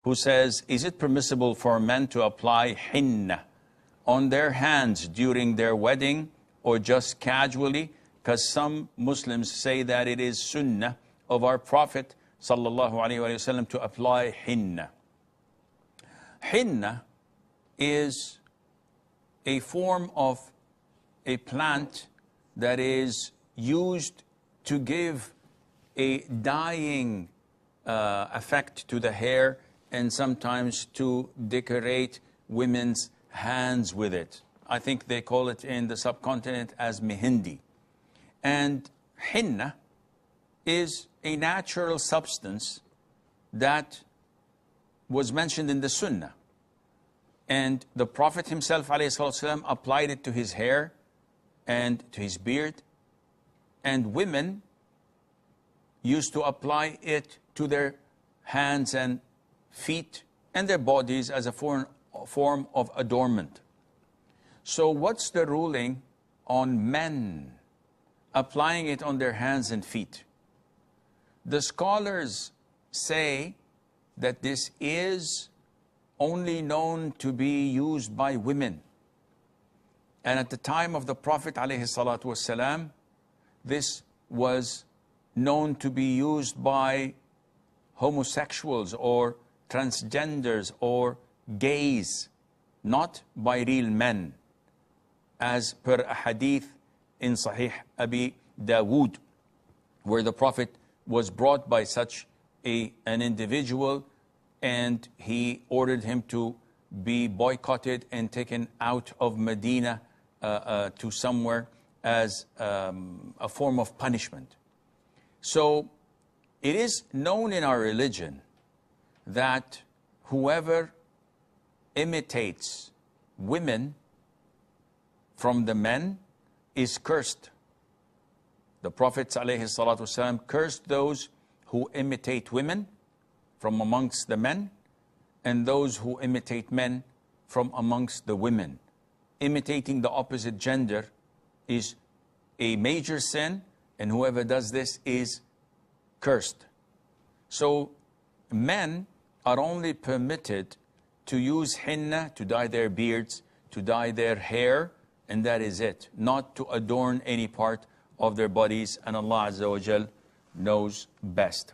who says, is it permissible for men to apply henna on their hands during their wedding or just casually? Because some Muslims say that it is sunnah of our Prophet sallallahu alaihi wasallam to apply henna. Henna is a form of a plant that is used to give a dyeing effect to the hair, and sometimes to decorate women's hands with it. I think they call it in the subcontinent as mehndi. And henna is a natural substance that was mentioned in the sunnah. And the Prophet himself ﷺ applied it to his hair and to his beard. And women used to apply it to their hands and feet and their bodies as a form of adornment. So what's the ruling on men applying it on their hands and feet? The scholars say that this is only known to be used by women. And at the time of the Prophet ﷺ, this was known to be used by homosexuals or transgenders or gays, not by real men, as per a hadith in Sahih Abi Dawood, where the Prophet was brought by such an individual, and he ordered him to be boycotted and taken out of Medina to somewhere as a form of punishment. So it is known in our religion that whoever imitates women from the men is cursed. The Prophet ﷺ cursed those who imitate women from amongst the men and those who imitate men from amongst the women. Imitating the opposite gender is a major sin, and whoever does this is cursed. So men are only permitted to use henna to dye their beards, to dye their hair, and that is it. Not to adorn any part of their bodies, and Allah Azza wa Jal knows best.